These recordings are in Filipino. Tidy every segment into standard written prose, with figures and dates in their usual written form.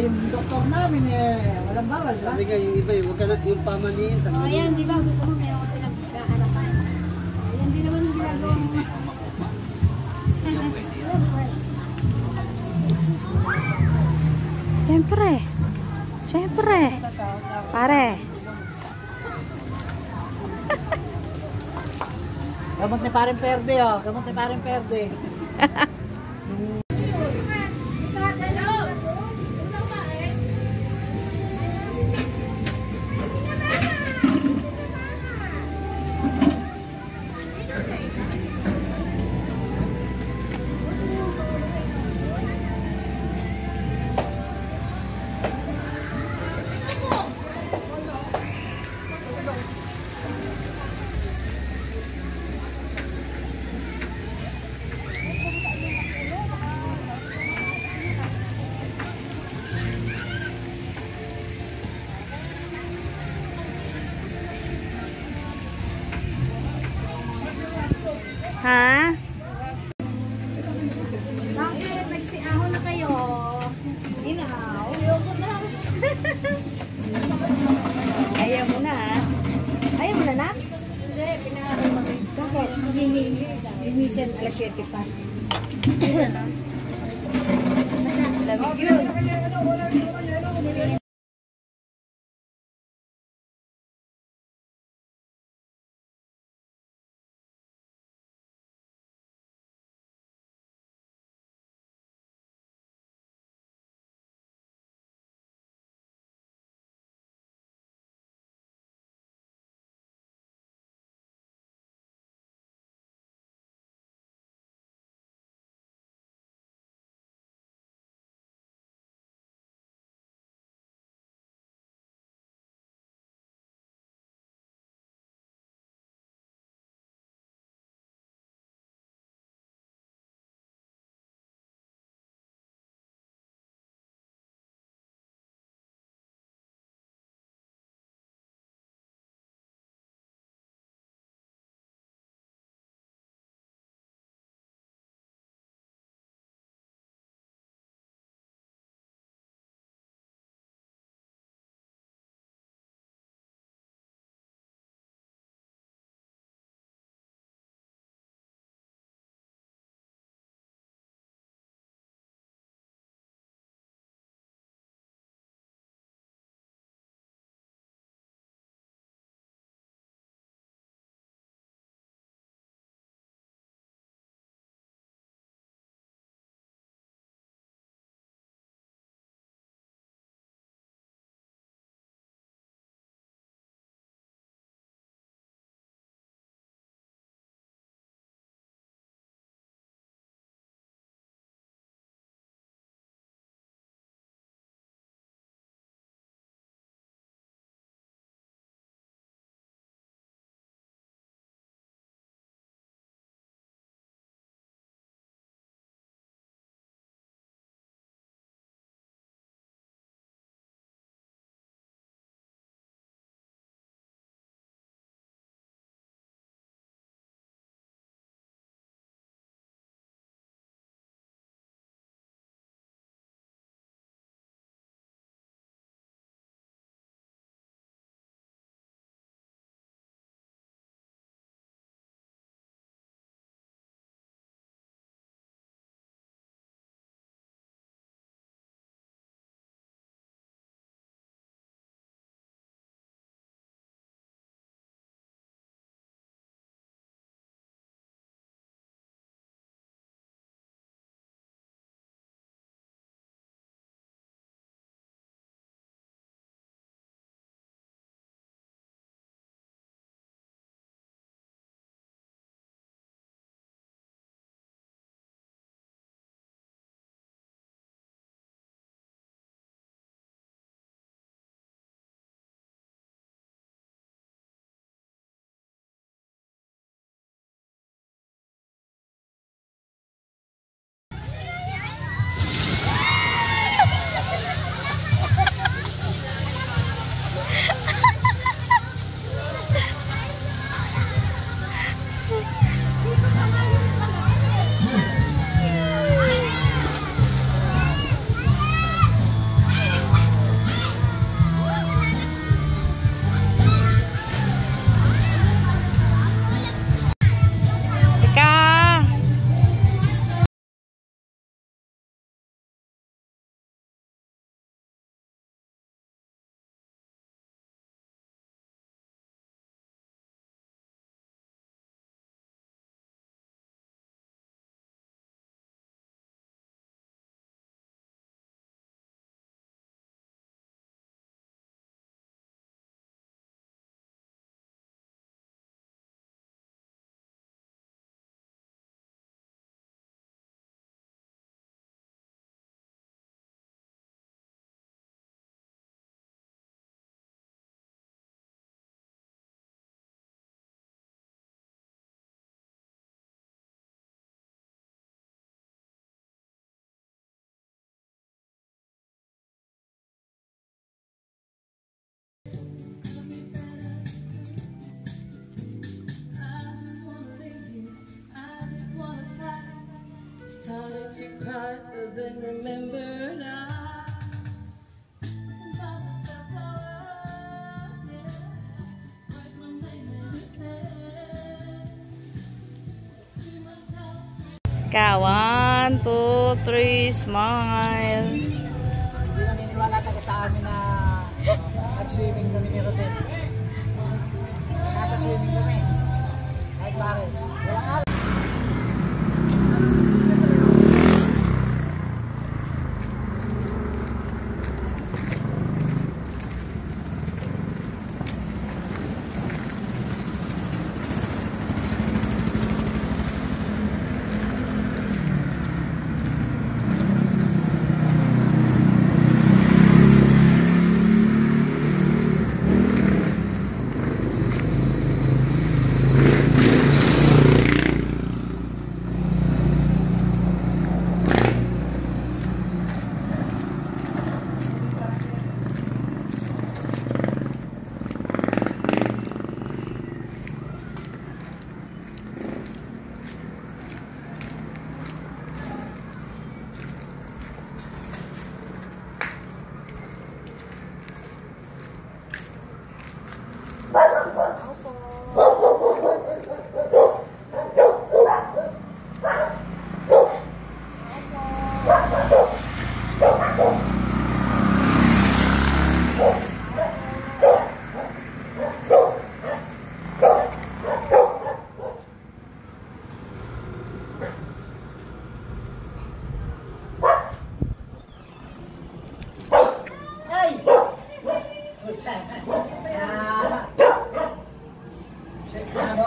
yung doktor namin walang bawal, ba? Sabi nga yung iba huwag ka na yung pamaliin. O yan, di ba? Gusto mo meron ko pinag-harapan. Ayan, di naman yung ginagawa mo. Siyempre. Siyempre. Pare. Gamot ni Paring Perde, oh. Gamot ni Paring Perde. Ha? Bakit? Nagsiahon na kayo. Inahaw. Ayoko na. Ayaw mo na, ha? Ayaw mo na, nak? Hindi, pinahaw mo. Bakit? Hinihisan alas 7 pa. Lamig yun. you cry, but then remember now. One, two, three, smile. Hindi naniniwala taga sa amin na nag-swimming kami ni Rodel. Nasa swimming kami. Kahit bakit. Walang araw.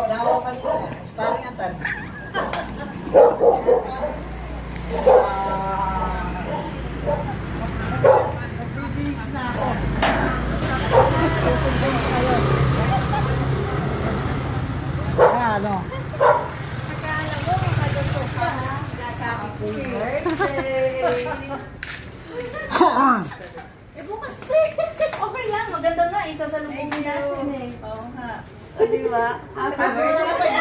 Dawa pa rin na. Sparring atan. Nagbibihis na ako. Susundin ko kayo. Ano? Akala mo, makalutok ka ha. Nasabi ko birthday. Eh, bukas okay lang, maganda na. Isasalubong natin eh. Oo nga. O, diba? Happy birthday.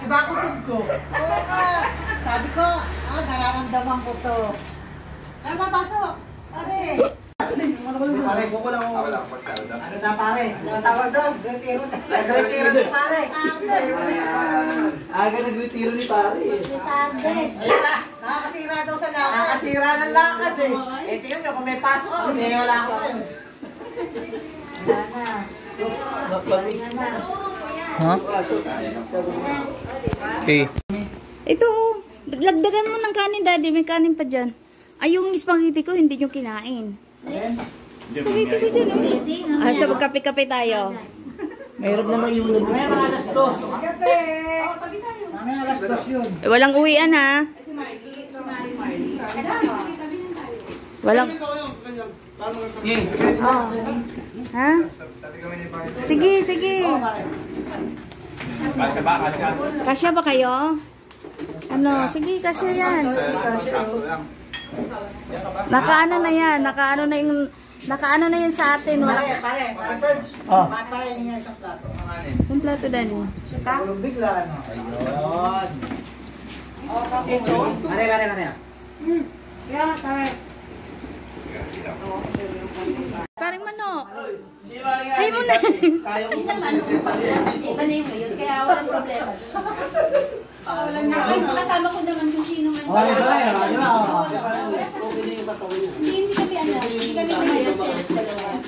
Iba kutub ko. Oo nga. Sabi ko, nararamdaman ko to. Ano na, pasok? Pare. Pare, kukulang mo. Ano na pare? Ano ang tawag doon? Gretiro na. Gretiro na pare. Aga nag-retiro ni pare. Nakakasira daw sa lakas. Nakasira ng lakas eh. Eh, tingnan nyo, kung may pasok ako, hindi wala ako ngayon. Wala na. Paringa na. Ha? Okay. Ito, lagdagan mo ng kanin, daddy. May kanin pa dyan. Ay, yung spaghetti ko, hindi nyo kinain. Spaghetti ko dyan, oh. Ah, sa magkape-kape tayo. Mahirap naman yung lubos. Mamaya mga alas 2. Mamaya alas 2 yun. Eh, walang uwian, ha? Walang... Oh. Ha? Sige, sige. Kasya ba kayo? Ano? Sige, kasya yan. Nakaano na yan. Nakaano na yan sa atin. Wala. Pare, Birds. Papain niya isang plato. Yung plato, daddy. Kulong bigla, ano? Ayun. Pare. Parang manok. Ay mo na. Iba na yung yun, kaya walang problema. Kasama ko naman kung sino man. Hindi kami hindi kami mayroon sa dalawa.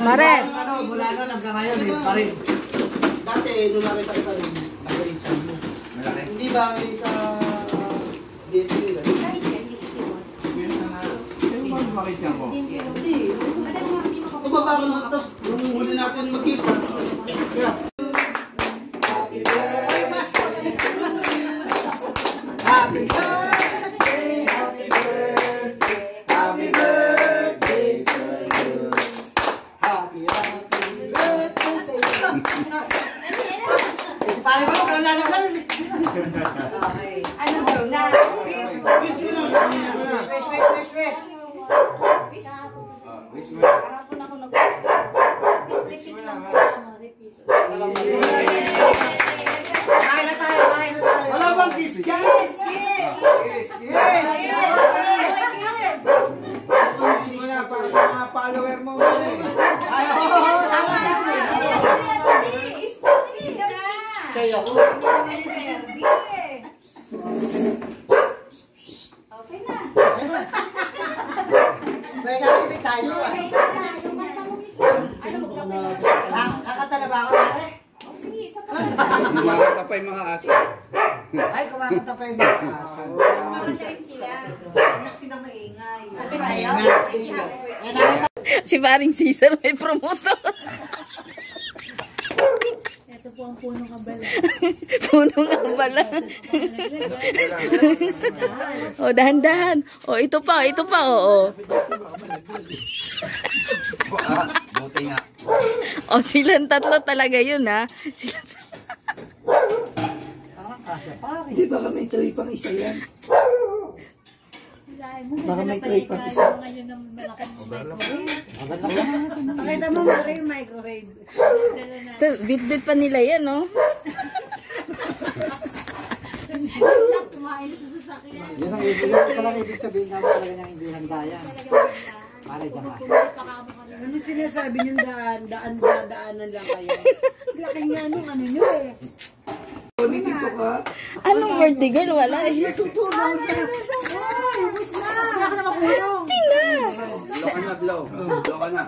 Mare. Mula nun hanggang ngayon, pare. Dati, nung nakita ko rin, hindi ba may sa dito nila? Kahit yan, hindi siya siwas. Tumaba ko naman, tapos nung huli natin magkita. Happy birthday, happy birthday, happy birthday to you. Happy birthday sa iyo. Si pare mo, kung lalasan. Ano daw na? Wish. Kain na tayo. Wala bang kiss? Yes! follower mo. Ay, oo, tama yan. Sa'yo ako. Okay na. Pwede natin tayo. Kakanta na ba ako, pare? Sige, isa pa. Kumakanta pa yung mga aso. Ay, kumakanta pa yung mga aso. Anak silang maingay. Si paring Cesar may promotor. Ito po ang punong kabala. Punong abala. O, dahan-dahan. O, ito pa, oo. Buti nga. O, silang tatlo talaga yun, ha? Hindi, baka may tray pang isa yan. Baka may tray pang isa. Pakita mo mara yung microwave. Bit-bit pa nila yan, no? Yun ang isa lang ibig sabihin naman talaga niyang hindi handa yan. Pare, dyan ka. Ano sinasabi niyong daanan lang kayo? Laki nga nung ano nyo eh. Dito ka. Anong birthday girl? Wala eh. Tutulong siya. Ay, ubus na. Wala ka na makulong. Blow ka na, blow. Blow ka na.